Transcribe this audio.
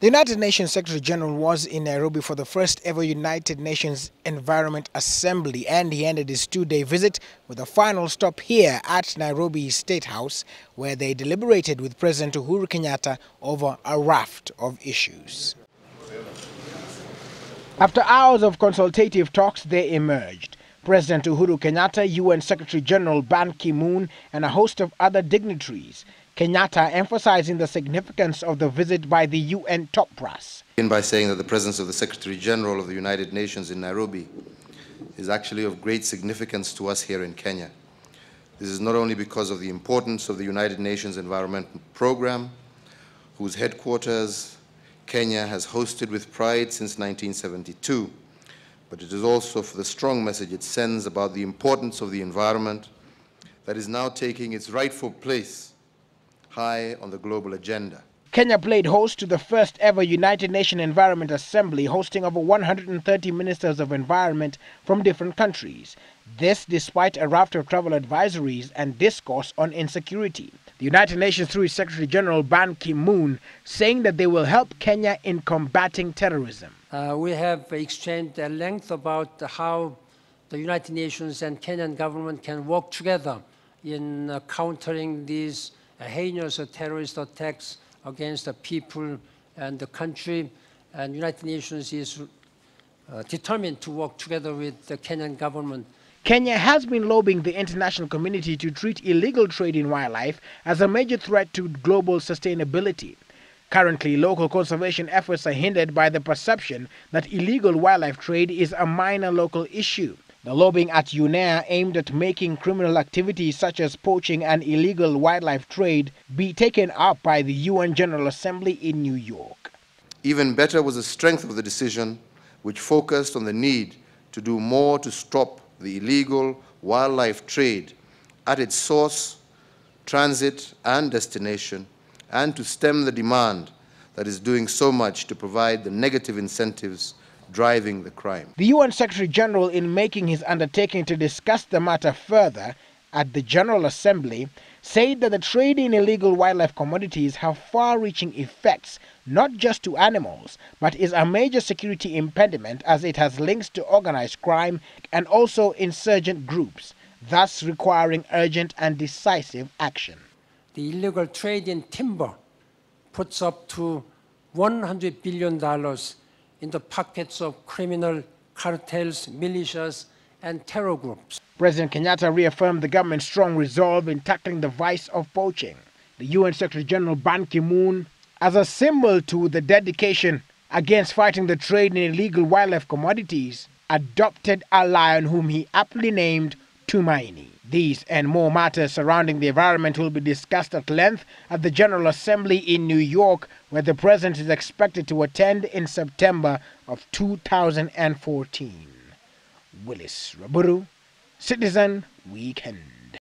The United Nations Secretary General was in Nairobi for the first ever United Nations Environment Assembly, and he ended his two-day visit with a final stop here at Nairobi's State House, where they deliberated with President Uhuru Kenyatta over a raft of issues. After hours of consultative talks, they emerged. President Uhuru Kenyatta, UN Secretary General Ban Ki-moon, and a host of other dignitaries. Kenyatta emphasizing the significance of the visit by the UN top brass. By saying that the presence of the Secretary General of the United Nations in Nairobi is actually of great significance to us here in Kenya. This is not only because of the importance of the United Nations Environment Program, whose headquarters Kenya has hosted with pride since 1972, but it is also for the strong message it sends about the importance of the environment that is now taking its rightful place high on the global agenda. Kenya played host to the first ever United Nations Environment Assembly, hosting over 130 ministers of environment from different countries. This despite a raft of travel advisories and discourse on insecurity. The United Nations, through its Secretary General Ban Ki-moon, saying that they will help Kenya in combating terrorism. We have exchanged at length about how the United Nations and Kenyan government can work together in countering these heinous terrorist attacks against the people and the country, and the United Nations is determined to work together with the Kenyan government. Kenya has been lobbying the international community to treat illegal trade in wildlife as a major threat to global sustainability. Currently, local conservation efforts are hindered by the perception that illegal wildlife trade is a minor local issue. The lobbying at UNEA aimed at making criminal activities such as poaching and illegal wildlife trade be taken up by the UN General Assembly in New York. Even better was the strength of the decision, which focused on the need to do more to stop the illegal wildlife trade at its source, transit, and destination, and to stem the demand that is doing so much to provide the negative incentives driving the crime. The UN Secretary General, in making his undertaking to discuss the matter further at the General Assembly, said that the trade in illegal wildlife commodities have far-reaching effects, not just to animals, but is a major security impediment as it has links to organized crime and also insurgent groups, thus requiring urgent and decisive action. The illegal trade in timber puts up to $100 billion in the pockets of criminal cartels, militias, and terror groups. President Kenyatta reaffirmed the government's strong resolve in tackling the vice of poaching. The UN Secretary General Ban Ki-moon, as a symbol to the dedication against fighting the trade in illegal wildlife commodities, adopted a lion whom he aptly named Tumaini. These and more matters surrounding the environment will be discussed at length at the General Assembly in New York, where the President is expected to attend in September of 2014. Willis Raburu, Citizen Weekend.